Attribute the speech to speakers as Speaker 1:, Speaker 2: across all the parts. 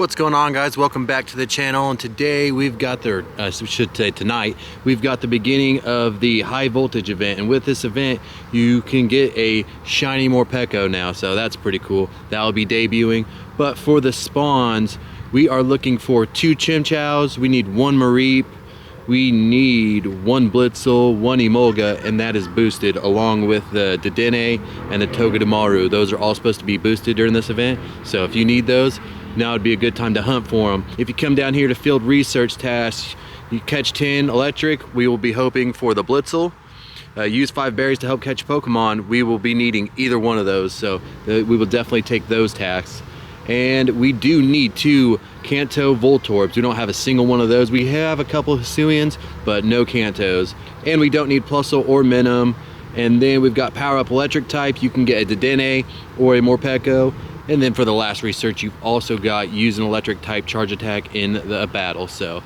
Speaker 1: What's going on, guys? Welcome back to the channel, and today we've got tonight we've got the beginning of the high voltage event. And with this event you can get a shiny morpeko now, so that's pretty cool. That will be debuting. But for the spawns, we are looking for 2 Chimchows, we need 1 Mareep, we need 1 Blitzel, 1 Emolga, and that is boosted along with the Dedenne and the Togedemaru. Those are all supposed to be boosted during this event, so if you need those, now would be a good time to hunt for them. If you come down here to field research tasks, you catch 10 electric, we will be hoping for the Blitzel. Use 5 berries to help catch Pokemon, we will be needing either one of those, so we will definitely take those tasks. And we do need 2 Kanto Voltorbs. We don't have a single one of those. We have a couple of Hisuians, but no Kantos. And we don't need Plusle or Minimum. And then we've got Power Up Electric type. You can get a Dedenne or a Morpeko. And then for the last research, you've also got use an electric type charge attack in the battle. So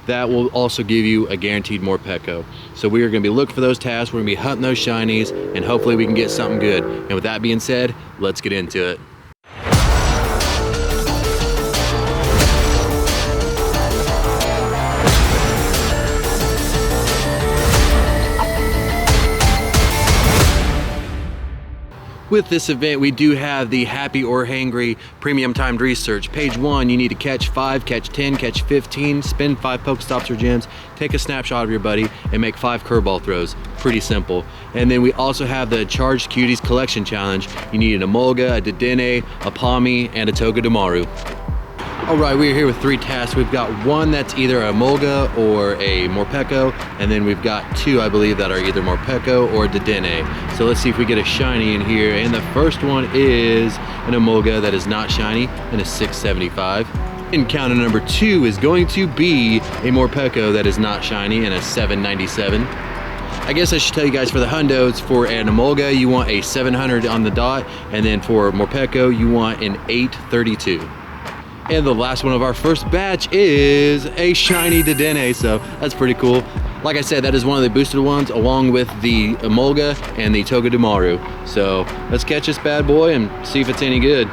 Speaker 1: that will also give you a guaranteed Morpeko. So we are going to be looking for those tasks. We're going to be hunting those shinies, and hopefully we can get something good. And with that being said, let's get into it. With this event, we do have the Happy or Hangry premium timed research. Page 1, you need to catch 5, catch 10, catch 15, spin 5 Pokestops or gems, take a snapshot of your buddy, and make 5 curveball throws. Pretty simple. And then we also have the Charged Cuties collection challenge. You need an Emolga, a Dedenne, a Pawmi, and a Togedemaru. Alright, we're here with 3 tasks. We've got 1 that's either a Emolga or a Morpeko, and then we've got 2, I believe, that are either Morpeko or Dedenne. So let's see if we get a shiny in here. And the first one is an Emolga that is not shiny and a 675. Encounter number 2 is going to be a Morpeko that is not shiny and a 797. I guess I should tell you guys, for the hundos, for an Emolga you want a 700 on the dot, and then for Morpeko you want an 832. And the last one of our first batch is a shiny Dedenne, so that's pretty cool. Like I said, that is one of the boosted ones, along with the Emolga and the Togedemaru. So let's catch this bad boy and see if it's any good.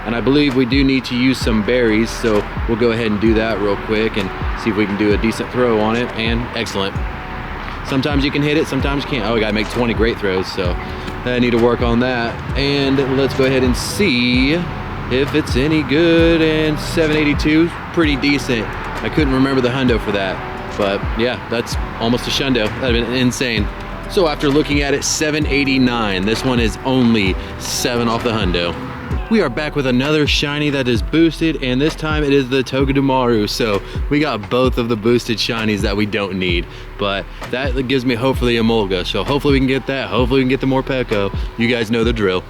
Speaker 1: And I believe we do need to use some berries, so we'll go ahead and do that real quick and see if we can do a decent throw on it. And excellent. Sometimes you can hit it, sometimes you can't. Oh, we gotta make 20 great throws, so I need to work on that. And let's go ahead and see if it's any good. And 782, pretty decent. I couldn't remember the hundo for that, but yeah, that's almost a Shundo. That'd have been insane. So after looking at it, 789. This one is only 7 off the hundo. We are back with another shiny that is boosted, and this time it is the Togedemaru. So we got both of the boosted shinies that we don't need, but that gives me hopefully a Emolga. So hopefully we can get that. Hopefully we can get the Morpeko. You guys know the drill.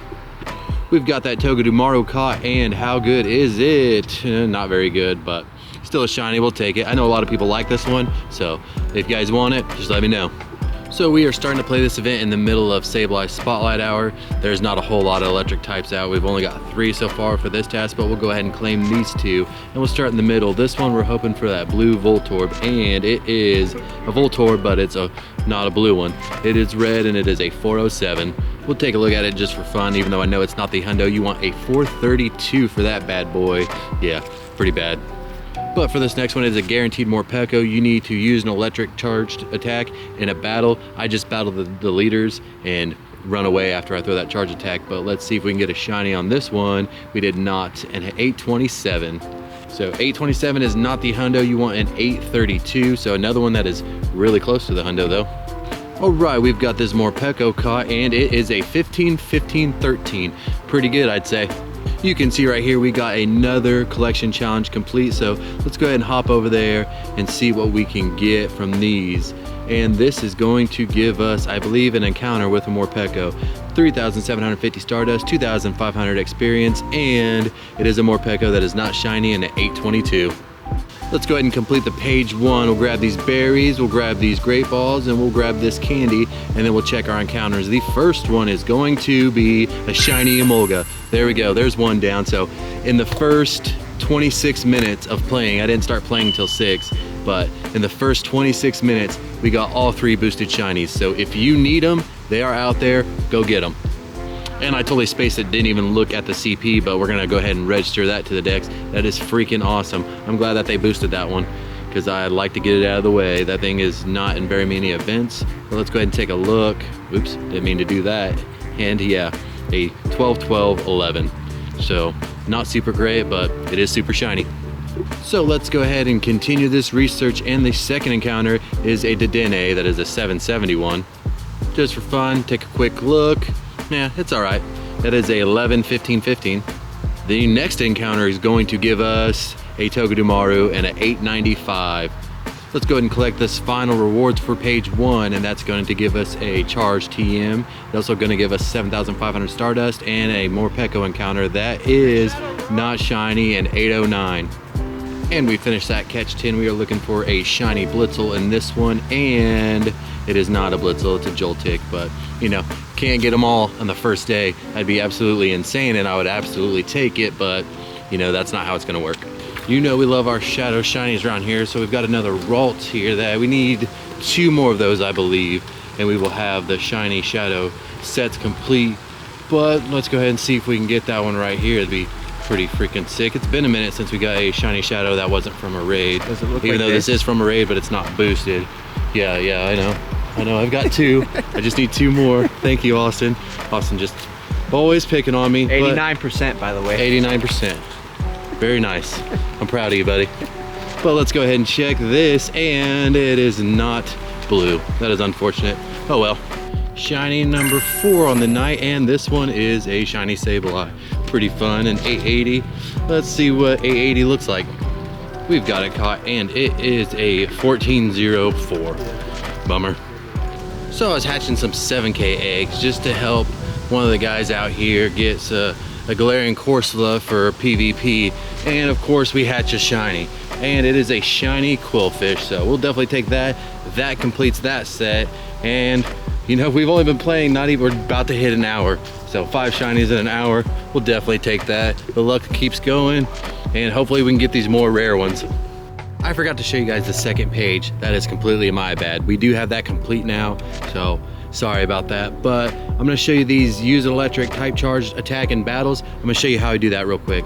Speaker 1: We've got that Togedemaru caught, and how good is it? Not very good, but still a shiny, we'll take it. I know a lot of people like this one, so if you guys want it, just let me know. So we are starting to play this event in the middle of Sableye Spotlight Hour. There's not a whole lot of electric types out. We've only got 3 so far for this task, but we'll go ahead and claim these 2, and we'll start in the middle. This one we're hoping for that blue Voltorb, and it is a Voltorb, but it's not a blue one. It is red, and it is a 407. We'll take a look at it just for fun, even though I know it's not the hundo. You want a 432 for that bad boy. Yeah, pretty bad. But for this next one, it's a guaranteed Morpeko. You need to use an electric charged attack in a battle. I just battled the leaders and run away after I throw that charge attack, but let's see if we can get a shiny on this one. We did not, and an 827. So 827 is not the hundo. You want an 832, so another one that is really close to the hundo though. Alright, we've got this Morpeko caught, and it is a 15, 15, 13. Pretty good, I'd say. You can see right here we got another collection challenge complete, so let's go ahead and hop over there and see what we can get from these. And this is going to give us, I believe, an encounter with a Morpeko. 3,750 Stardust, 2,500 experience, and it is a Morpeko that is not shiny and an 822. Let's go ahead and complete the page 1. We'll grab these berries, we'll grab these great balls, and we'll grab this candy, and then we'll check our encounters. The first one is going to be a shiny Emolga. There we go, there's one down. So in the first 26 minutes of playing, I didn't start playing until 6, but in the first 26 minutes, we got all 3 boosted shinies. So if you need them, they are out there, go get them. And I totally spaced it, didn't even look at the CP, but we're gonna go ahead and register that to the decks. That is freaking awesome. I'm glad that they boosted that one because I'd like to get it out of the way. That thing is not in very many events. But let's go ahead and take a look. Oops, didn't mean to do that. And yeah, a 12-12-11. So not super great, but it is super shiny. So let's go ahead and continue this research, and the second encounter is a Dedenne that is a 771. Just for fun, take a quick look. Yeah, it's all right. That is a 11-15-15. The next encounter is going to give us a Togedemaru and an 895. Let's go ahead and collect this final rewards for page 1, and that's going to give us a charged TM. It's also going to give us 7,500 Stardust and a morpeko encounter that is not shiny and 809. And we finished that catch 10. We are looking for a shiny Blitzel in this one, and it is not a Blitzel, it's a Joltik, but you know, can't get them all on the first day. That'd be absolutely insane, and I would absolutely take it, but you know, that's not how it's gonna work. You know we love our shadow shinies around here, so we've got another Ralt here that we need 2 more of those, I believe, and we will have the shiny shadow sets complete. But let's go ahead and see if we can get that one right here. It'd be pretty freaking sick. It's been a minute since we got a shiny shadow that wasn't from a raid.
Speaker 2: Does it look
Speaker 1: Even
Speaker 2: like
Speaker 1: though this is from a raid, but it's not boosted. Yeah, I know, I've got 2. I just need 2 more. Thank you, Austin. Austin just always picking on me.
Speaker 2: 89%, by the way.
Speaker 1: 89%. Very nice. I'm proud of you, buddy. But let's go ahead and check this, and it is not blue. That is unfortunate. Oh well. Shiny number 4 on the night, and this one is a shiny Sableye. Pretty fun, an 880. Let's see what 880 looks like. We've got it caught, and it is a 1404. Bummer. So I was hatching some 7K eggs just to help one of the guys out here get a Galarian Corsola for PvP, and of course we hatch a shiny, and it is a shiny Quillfish, so we'll definitely take that. That completes that set, and you know, we've only been playing, we're about to hit an hour, so 5 shinies in an hour, we'll definitely take that. The luck keeps going, and hopefully we can get these more rare ones. I forgot to show you guys the second page. That is completely my bad. We do have that complete now, so sorry about that, but I'm gonna show you these use an electric type charge attack in battles. I'm gonna show you how I do that real quick.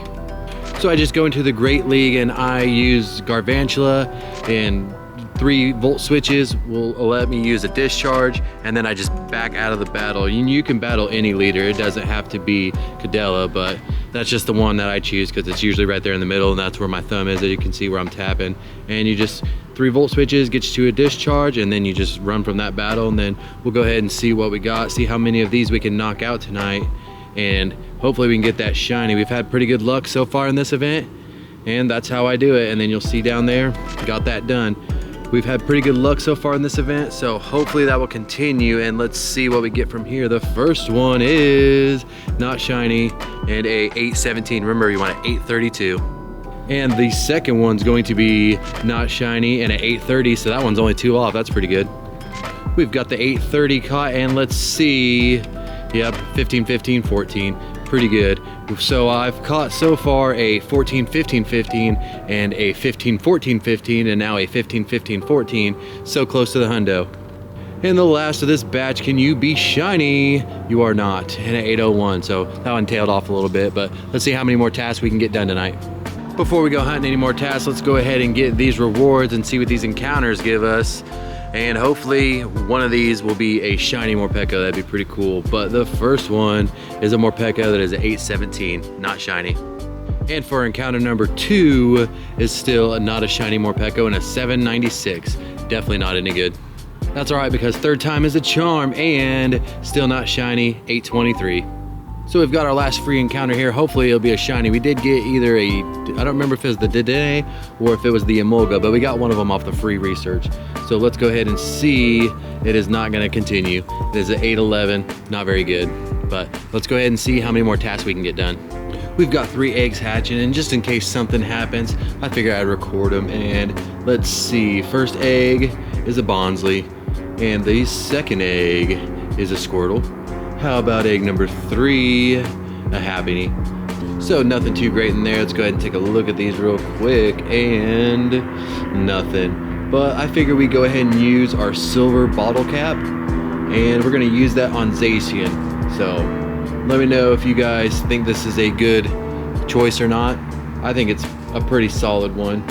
Speaker 1: So I just go into the Great League and I use Garvantula, and 3-volt switches will let me use a discharge, and then I just back out of the battle. You can battle any leader, it doesn't have to be Cadella, but that's just the one that I choose because it's usually right there in the middle, and that's where my thumb is, as you can see where I'm tapping. And you just 3-volt switches gets you to a discharge, and then you just run from that battle, and then we'll go ahead and see what we got, see how many of these we can knock out tonight, and hopefully we can get that shiny. We've had pretty good luck so far in this event, and that's how I do it. And then you'll see down there, got that done. We've had pretty good luck so far in this event, so hopefully that will continue, and let's see what we get from here. The first one is not shiny and a 817. Remember, you want an 832. And the second one's going to be not shiny and an 830, so that one's only 2 off. That's pretty good. We've got the 830 caught, and let's see. Yep, 15, 15, 14. Pretty good. So I've caught so far a 14, 15, 15 and a 15, 14, 15, and now a 15, 15, 14. So close to the hundo. And the last of this batch, can you be shiny? You are not, and an 801. So that one tailed off a little bit, but let's see how many more tasks we can get done tonight. Before we go hunting any more tasks, let's go ahead and get these rewards and see what these encounters give us. And hopefully one of these will be a shiny morpeko. That'd be pretty cool. But the first one is a morpeko that is an 817, not shiny. And for encounter number 2 is still not a shiny morpeko and a 796. Definitely not any good. That's all right, because third time is a charm, and still not shiny, 823. So we've got our last free encounter here. Hopefully it'll be a shiny. We did get either I don't remember if it was the Dedenne or if it was the Emolga, but we got one of them off the free research. So let's go ahead and see. It is not gonna continue. It is an 811, not very good. But let's go ahead and see how many more tasks we can get done. We've got 3 eggs hatching, and just in case something happens, I figure I'd record them. And let's see, first egg is a Bonsley, and the second egg is a Squirtle. How about egg number 3, a Happiny? So nothing too great in there. Let's go ahead and take a look at these real quick, and nothing. But I figure we go ahead and use our silver bottle cap, and we're gonna use that on Zacian. So Let me know if you guys think this is a good choice or not. I think it's a pretty solid one.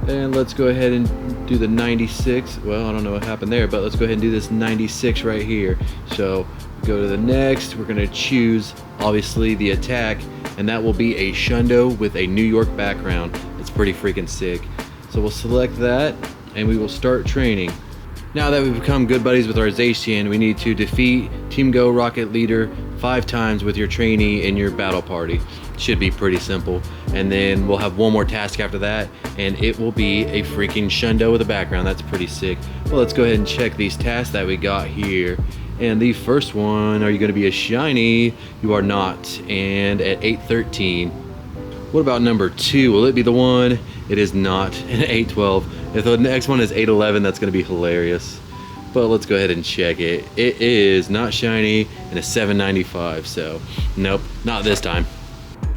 Speaker 1: And let's go ahead and do the 96. Well, I don't know what happened there, but let's go ahead and do this 96 right here. So go to the next, we're gonna choose obviously the attack, and that will be a Shundo with a New York background. It's pretty freaking sick. So we'll select that and we will start training. Now that we've become good buddies with our Zacian, we need to defeat Team Go Rocket Leader 5 times with your trainee in your battle party. Should be pretty simple. And then we'll have one more task after that, and it will be a freaking Shundo with a background. That's pretty sick. Well, let's go ahead and check these tasks that we got here. And the first one, are you gonna be a shiny? You are not, and at 813. What about number 2? Will it be the one? It is not, and at 812. If the next one is 811, that's gonna be hilarious. But let's go ahead and check it. It is not shiny and a 795, so nope, not this time.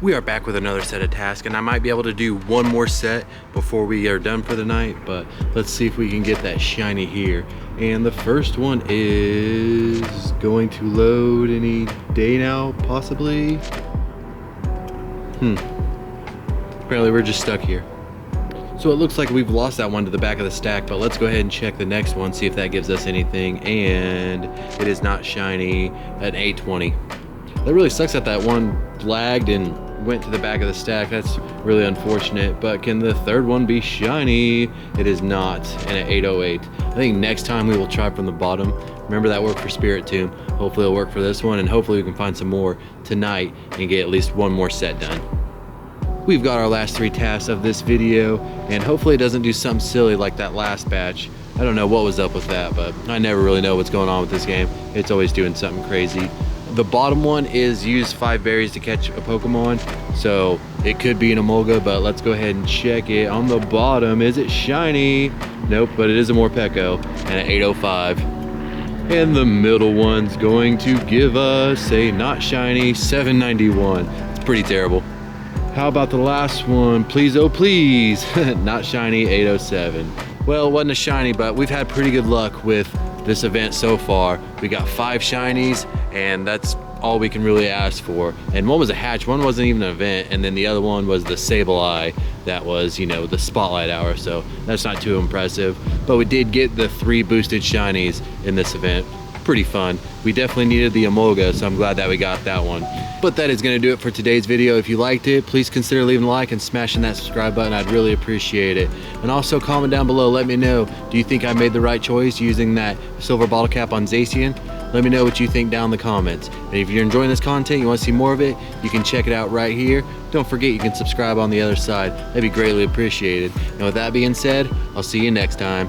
Speaker 1: We are back with another set of tasks, and I might be able to do one more set before we are done for the night, but let's see if we can get that shiny here. And the first one is going to load any day now, possibly. Apparently we're just stuck here. So it looks like we've lost that one to the back of the stack, but let's go ahead and check the next one, see if that gives us anything. And it is not shiny at 820. That really sucks that that one lagged and went to the back of the stack. That's really unfortunate. But can the third one be shiny? It is not, and at 808. I think next time we will try from the bottom. Remember that worked for Spirit Tomb. Hopefully it'll work for this one, and hopefully we can find some more tonight and get at least one more set done. We've got our last 3 tasks of this video, and hopefully it doesn't do something silly like that last batch. I don't know what was up with that, but I never really know what's going on with this game. It's always doing something crazy. The bottom one is use 5 berries to catch a Pokemon, so it could be an Emolga, but let's go ahead and check it. On the bottom, is it shiny? Nope, but it is a Morpeko, and at 805. And the middle one's going to give us a not shiny 791. It's pretty terrible. How about the last one? Please, oh please. Not shiny 807. Well, it wasn't a shiny, but we've had pretty good luck with this event so far. We got 5 shinies, and that's all we can really ask for. And one was a hatch, one wasn't even an event, and then the other one was the Sableye that was, you know, the spotlight hour, so that's not too impressive. But we did get the 3 boosted shinies in this event. Pretty fun. We definitely needed the Emolga, so I'm glad that we got that one. But that is going to do it for today's video. If you liked it, please consider leaving a like and smashing that subscribe button. I'd really appreciate it. And also comment down below, let me know, do you think I made the right choice using that silver bottle cap on Zacian? Let me know what you think down in the comments. And if you're enjoying this content, you want to see more of it, you can check it out right here. Don't forget you can subscribe on the other side. That'd be greatly appreciated. And with that being said, I'll see you next time.